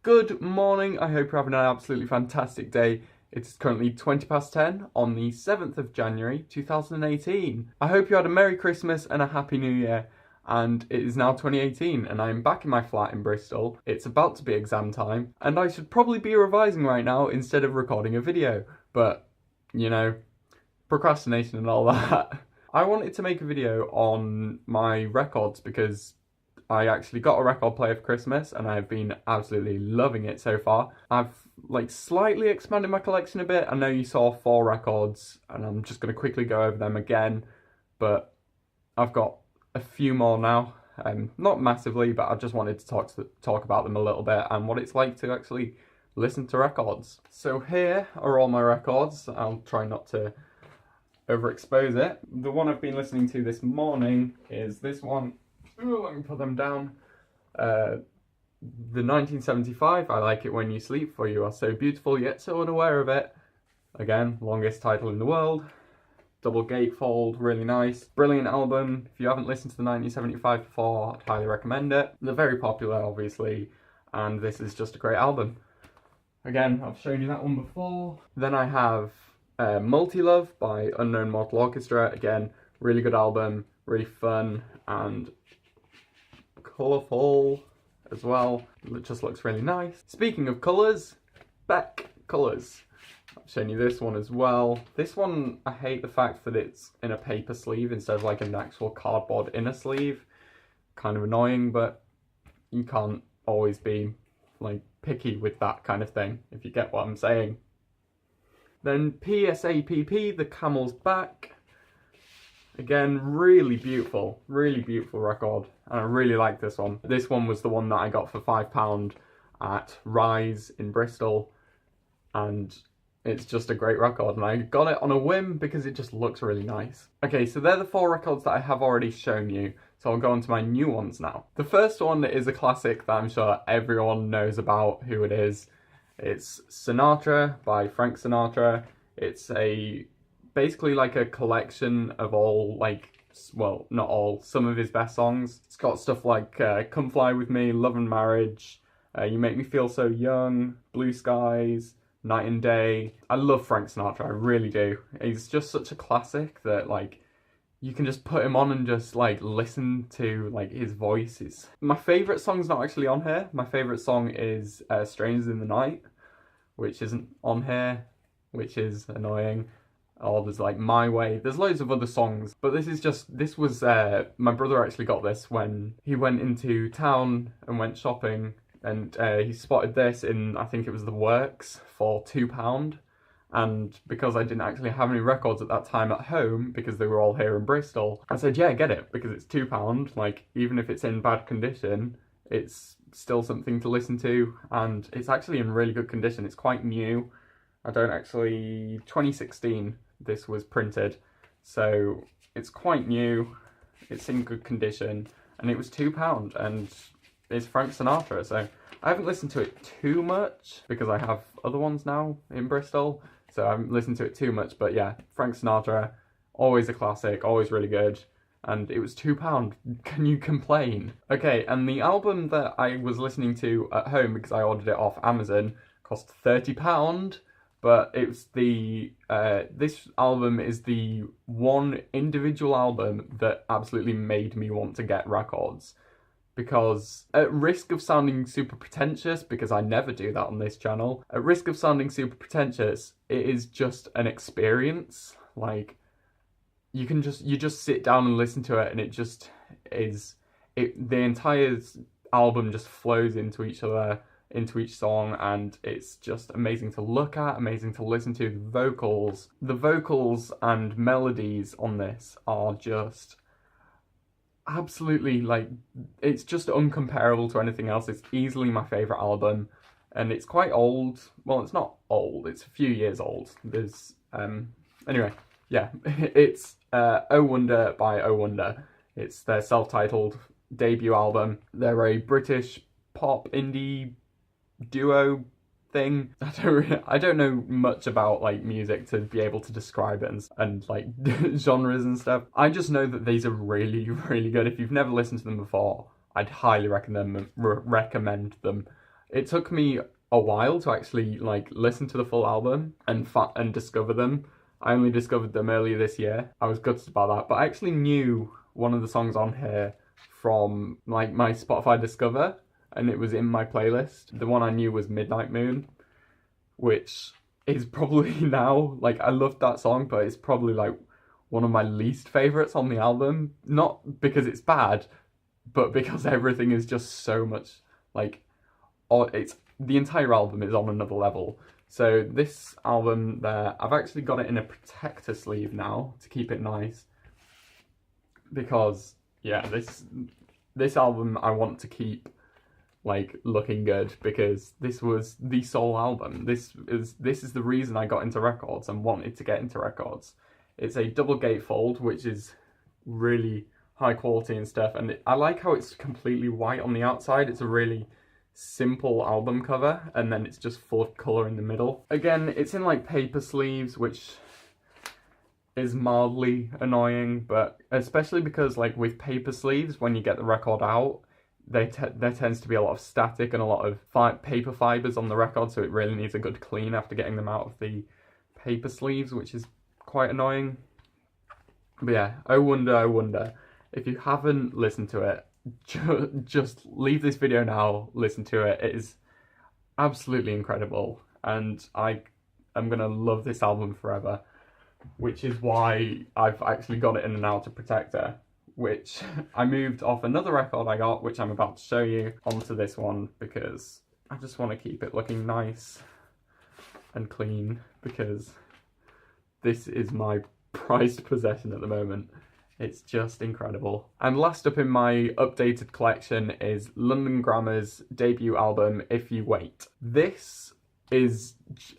Good morning, I hope you're having an absolutely fantastic day. It is currently 20 past 10 on the 7th of January 2018. I hope you had a Merry Christmas and a Happy New Year. And it is now 2018 and I'm back in my flat in Bristol. It's about to be exam time and I should probably be revising right now instead of recording a video. But, you know, procrastination and all that. I wanted to make a video on my records because I actually got a record player for Christmas and I've been absolutely loving it so far. I've slightly expanded my collection a bit. I know you saw 4 records and I'm just going to quickly go over them again, but I've got a few more now. Not massively, but I just wanted to talk about them a little bit and what it's like to actually listen to records. So here are all my records. I'll try not to overexpose it. The one I've been listening to this morning is this one. Ooh, let me put them down. The 1975, I Like It When You Sleep, For You Are So Beautiful Yet So Unaware of It. Again, longest title in the world. Double gatefold, really nice. Brilliant album. If you haven't listened to the 1975 before, I'd highly recommend it. They're very popular, obviously, and this is just a great album. Again, I've shown you that one before. Then I have Multi-Love by Unknown Mortal Orchestra. Again, really good album, really fun, and colourful as well. It just looks really nice. Speaking of colours, Beck colours. I've shown you this one as well. This one, I hate the fact that it's in a paper sleeve instead of like an actual cardboard inner sleeve. Kind of annoying, but you can't always be like picky with that kind of thing, if you get what I'm saying. Then PSAPP, The Camel's Back. Again, really beautiful record, and I really like this one. This one was the one that I got for £5 at Rise in Bristol, and it's just a great record, and I got it on a whim because it just looks really nice. Okay, so they're the 4 records that I have already shown you, so I'll go on to my new ones now. The first one is a classic that I'm sure everyone knows about who it is. It's Sinatra by Frank Sinatra. It's basically like a collection of all, well, not all, some of his best songs. It's got stuff like Come Fly With Me, Love and Marriage, You Make Me Feel So Young, Blue Skies, Night and Day. I love Frank Sinatra, I really do. He's just such a classic that you can just put him on and just listen to his voice. My favourite song's not actually on here. My favourite song is Strangers in the Night, which isn't on here, which is annoying. Or there's My Way. There's loads of other songs, but this was my brother actually got this when he went into town and went shopping, and he spotted this in, I think it was the Works, for £2. And because I didn't actually have any records at that time at home, because they were all here in Bristol, I said, yeah, get it, because it's £2. Even if it's in bad condition, it's still something to listen to, and it's actually in really good condition. It's quite new. 2016 this was printed, so it's quite new, it's in good condition, and it was £2, and it's Frank Sinatra, so I haven't listened to it too much because I have other ones now in Bristol, so I haven't listened to it too much, but yeah, Frank Sinatra, always a classic, always really good, and it was £2, can you complain? Okay, and the album that I was listening to at home, because I ordered it off Amazon, cost £30, but it's this album is the one individual album that absolutely made me want to get records. Because at risk of sounding super pretentious, because I never do that on this channel, at risk of sounding super pretentious, it is just an experience. You just sit down and listen to it, and it just is, the entire album just flows into each other, into each song, and it's just amazing to look at, amazing to listen to. The vocals and melodies on this are just absolutely, it's just uncomparable to anything else. It's easily my favourite album, and it's quite old. Well, it's not old, it's a few years old. There's, anyway, yeah, it's Oh Wonder by Oh Wonder. It's their self-titled debut album. They're a British pop indie duo thing. I don't know much about music to be able to describe it and genres and stuff. I just know that these are really, really good. If you've never listened to them before, I'd highly recommend them. It took me a while to actually like listen to the full album and discover them. I only discovered them earlier this year. I was gutted about that, but I actually knew one of the songs on here from like my Spotify Discover, and it was in my playlist. The one I knew was Midnight Moon, which is probably now, like, I loved that song, but it's probably like one of my least favourites on the album. Not because it's bad, but because everything is just so much like, it's the entire album is on another level. So this album there, I've actually got it in a protector sleeve now to keep it nice, because yeah, this album I want to keep like looking good, because this was the soul album. This is the reason I got into records and wanted to get into records. It's a double gatefold, which is really high quality and stuff, and I like how it's completely white on the outside. It's a really simple album cover, and then it's just full of colour in the middle. Again, it's in like paper sleeves, which is mildly annoying, but especially because like with paper sleeves, when you get the record out, there tends to be a lot of static and a lot of paper fibres on the record, so it really needs a good clean after getting them out of the paper sleeves, which is quite annoying. But yeah, I wonder, if you haven't listened to it, just leave this video now, listen to it. It is absolutely incredible, and I am gonna love this album forever, which is why I've actually got it in an outer protector, which I moved off another record I got, which I'm about to show you, onto this one, because I just want to keep it looking nice and clean, because this is my prized possession at the moment. It's just incredible. And last up in my updated collection is London Grammar's debut album, If You Wait. This is,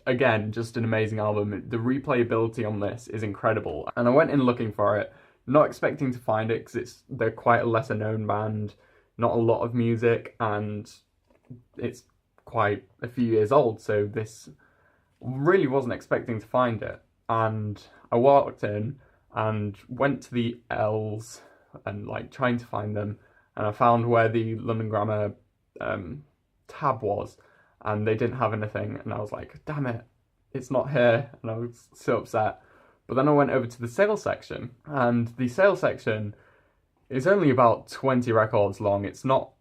again, just an amazing album. The replayability on this is incredible, and I went in looking for it, not expecting to find it, because they're quite a lesser known band, not a lot of music, and it's quite a few years old, so this really wasn't expecting to find it. And I walked in and went to the L's and like trying to find them, and I found where the London Grammar tab was, and they didn't have anything, and I was like, damn it, it's not here, and I was so upset. But then I went over to the sales section, and the sales section is only about 20 records long. It's not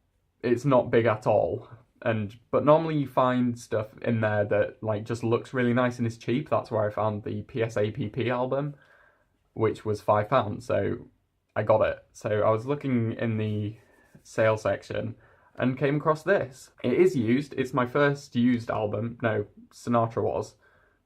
big at all. But normally you find stuff in there that like just looks really nice and is cheap. That's where I found the PSAPP album, which was £5, so I got it. So I was looking in the sale section and came across this. It is used. It's my first used album. No, Sinatra was.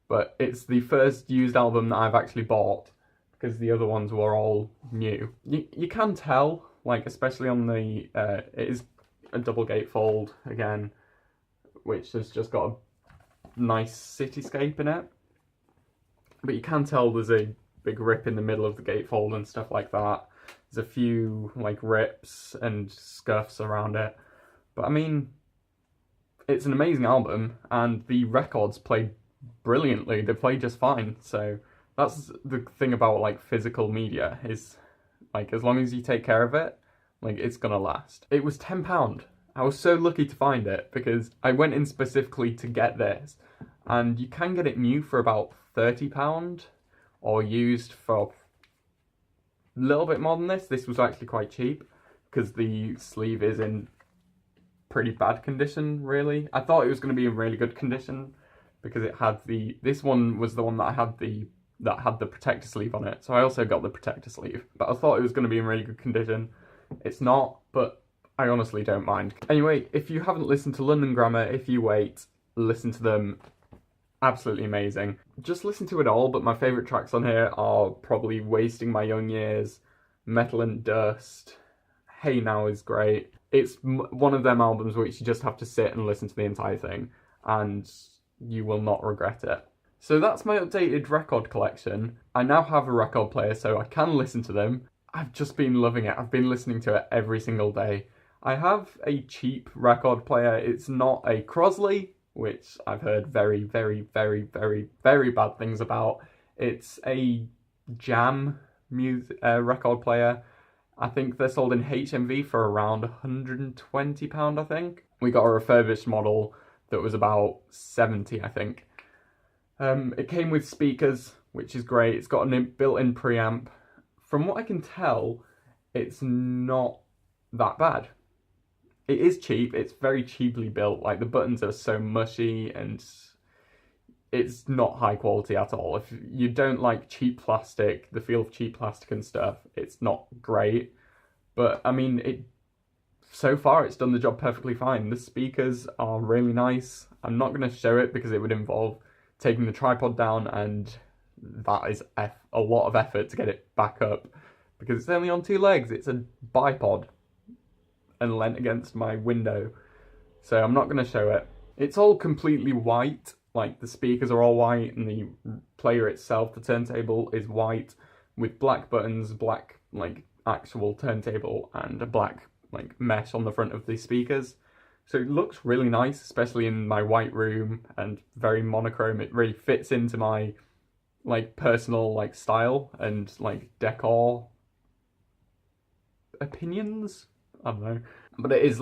But it's the first used album that I've actually bought, because the other ones were all new. You can tell, like, especially on the, it is a double gatefold again, which has just got a nice cityscape in it. But you can tell there's a big rip in the middle of the gatefold and stuff like that. There's a few, like, rips and scuffs around it. But, I mean, it's an amazing album, and the records play brilliantly. They play just fine. So that's the thing about like physical media, is like as long as you take care of it, like it's gonna last. It was £10. I was so lucky to find it, because I went in specifically to get this, and you can get it new for about £30 or used for a little bit more than this. This was actually quite cheap because the sleeve is in pretty bad condition, really. I thought it was going to be in really good condition, because it had this one was the one that had the protector sleeve on it. So I also got the protector sleeve, but I thought it was going to be in really good condition. It's not, but I honestly don't mind. Anyway, if you haven't listened to London Grammar, If You Wait, listen to them. Absolutely amazing. Just listen to it all, but my favourite tracks on here are probably Wasting My Young Years, Metal and Dust, Hey Now is great. It's one of them albums which you just have to sit and listen to the entire thing, and you will not regret it. So that's my updated record collection. I now have a record player, so I can listen to them. I've just been loving it. I've been listening to it every single day. I have a cheap record player. It's not a Crosley, which I've heard very, very, very, very, very bad things about. It's a Jam record player. I think they're sold in HMV for around £120, I think. We got a refurbished model that was about 70, I think. It came with speakers, which is great. It's got a built-in preamp. From what I can tell, it's not that bad. It is cheap. It's very cheaply built. Like, the buttons are so mushy and it's not high quality at all. If you don't like cheap plastic, the feel of cheap plastic and stuff, it's not great. But I mean, so far it's done the job perfectly fine. The speakers are really nice. I'm not going to show it because it would involve taking the tripod down, and that is a lot of effort to get it back up because it's only on two legs. It's a bipod and leant against my window. So I'm not going to show it. It's all completely white. Like, the speakers are all white and the player itself, the turntable, is white with black buttons, black, like, actual turntable, and a black, like, mesh on the front of the speakers. So it looks really nice, especially in my white room, and very monochrome. It really fits into my, like, personal, like, style and, like, decor opinions? I don't know. But it is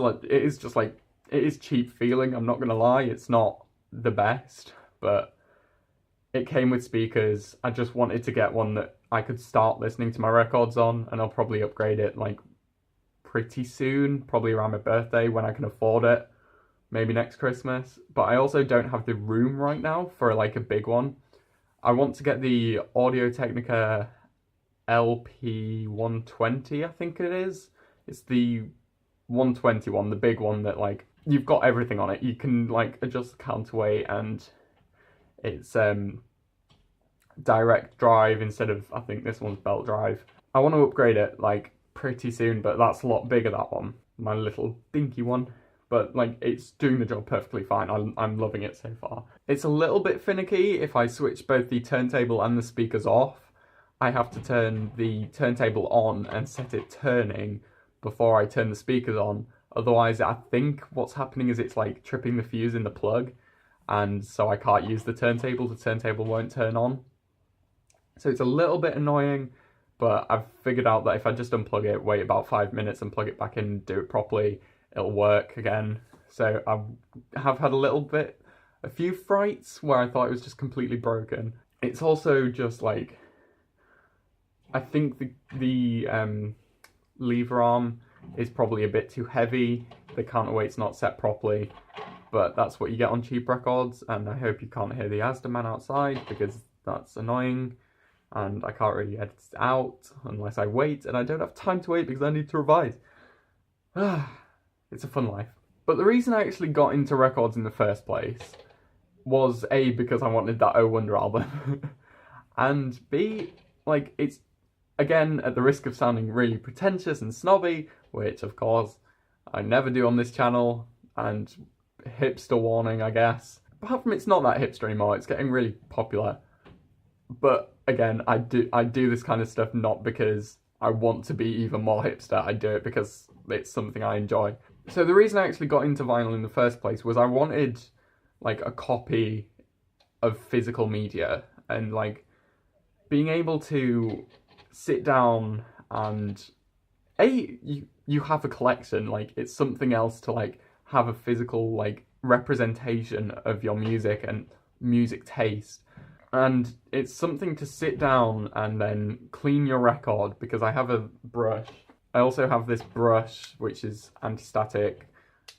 cheap feeling, I'm not gonna lie. It's not the best, but it came with speakers. I just wanted to get one that I could start listening to my records on, and I'll probably upgrade it like pretty soon, probably around my birthday when I can afford it, maybe next Christmas. But I also don't have the room right now for like a big one. I want to get the Audio-Technica LP120, I think it is. It's the 120 one, the big one that, like, you've got everything on it. You can, like, adjust the counterweight, and it's direct drive instead of, I think this one's belt drive. I want to upgrade it, like, pretty soon, but that's a lot bigger, that one. My little dinky one. But, like, it's doing the job perfectly fine. I'm loving it so far. It's a little bit finicky. If I switch both the turntable and the speakers off, I have to turn the turntable on and set it turning before I turn the speakers on. Otherwise, I think what's happening is it's like tripping the fuse in the plug, and so I can't use the turntable won't turn on. So it's a little bit annoying, but I've figured out that if I just unplug it, wait about 5 minutes and plug it back in, do it properly, it'll work again. So I have had a few frights where I thought it was just completely broken. It's also just like, I think the lever arm is probably a bit too heavy. The counterweight's not set properly, but that's what you get on cheap records, and I hope you can't hear the Asda man outside because that's annoying, and I can't really edit it out unless I wait, and I don't have time to wait because I need to revise. It's a fun life. But the reason I actually got into records in the first place was A, because I wanted that Oh Wonder album, and B, like, it's, again, at the risk of sounding really pretentious and snobby, which, of course, I never do on this channel, and hipster warning, I guess. Apart from it's not that hipster anymore, it's getting really popular. But, again, I do this kind of stuff not because I want to be even more hipster. I do it because it's something I enjoy. So the reason I actually got into vinyl in the first place was I wanted, like, a copy of physical media, and, like, being able to sit down and you have a collection, like, it's something else to, like, have a physical, like, representation of your music and music taste, and it's something to sit down and then clean your record, because I have a brush. I also have this brush which is anti-static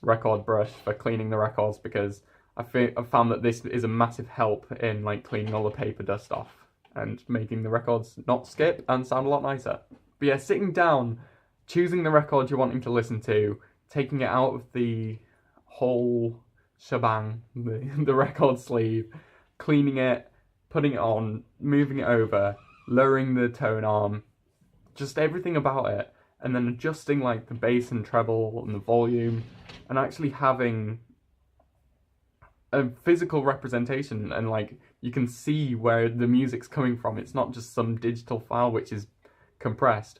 record brush for cleaning the records, because I've found that this is a massive help in, like, cleaning all the paper dust off and making the records not skip and sound a lot nicer. But yeah, sitting down, choosing the record you're wanting to listen to, taking it out of the whole shebang, the record sleeve, cleaning it, putting it on, moving it over, lowering the tone arm, just everything about it, and then adjusting, like, the bass and treble and the volume, and actually having a physical representation, and, like, you can see where the music's coming from. It's not just some digital file which is compressed.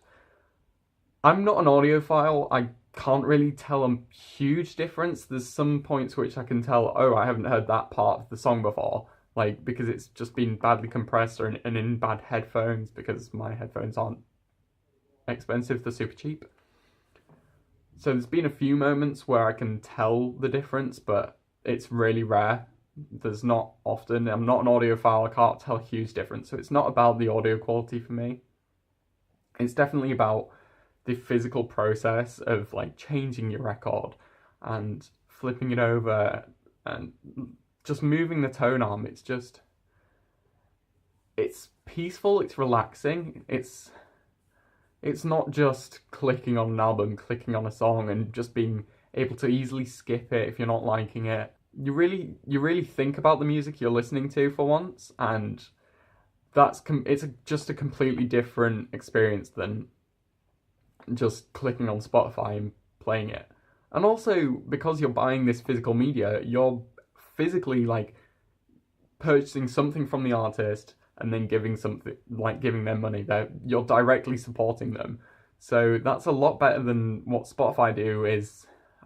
I'm not an audiophile. I can't really tell a huge difference. There's some points which I can tell, oh, I haven't heard that part of the song before, like, because it's just been badly compressed and in bad headphones, because my headphones aren't expensive, they're super cheap. So there's been a few moments where I can tell the difference, but it's really rare. There's not often. I'm not an audiophile, I can't tell a huge difference. So it's not about the audio quality for me. It's definitely about the physical process of like changing your record and flipping it over and just moving the tone arm. It's peaceful, it's relaxing, it's not just clicking on an album, clicking on a song and just being able to easily skip it if you're not liking it. You really think about the music you're listening to for once, and it's just a completely different experience than just clicking on Spotify and playing it. And also, because you're buying this physical media, you're physically like purchasing something from the artist and then giving them money. You're directly supporting them. So that's a lot better than what Spotify do.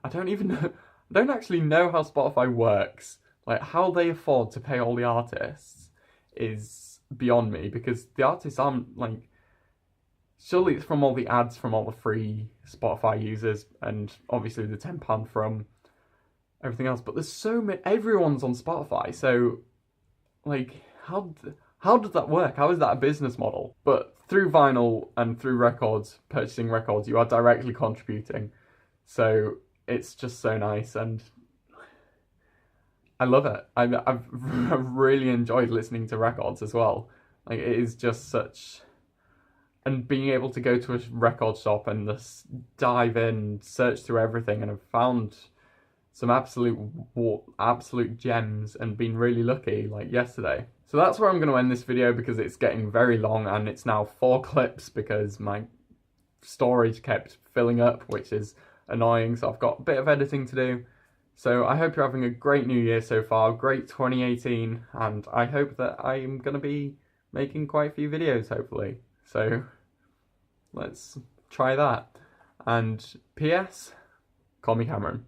I don't actually know how Spotify works. Like, how they afford to pay all the artists is beyond me, because the artists aren't like, surely it's from all the ads from all the free Spotify users and obviously the £10 from everything else, but there's so many, everyone's on Spotify, so like how does that work? How is that a business model? But through vinyl and through purchasing records, you are directly contributing. So it's just so nice, and I love it. I've really enjoyed listening to records as well. Like, it is just such, and being able to go to a record shop and just dive in, search through everything, and have found some absolute gems and been really lucky, like yesterday. So that's where I'm going to end this video, because it's getting very long and it's now 4 clips because my storage kept filling up, which is annoying. So I've got a bit of editing to do. So I hope you're having a great new year so far, great 2018, and I hope that I'm going to be making quite a few videos, hopefully. So let's try that. And P.S. Call me Cameron.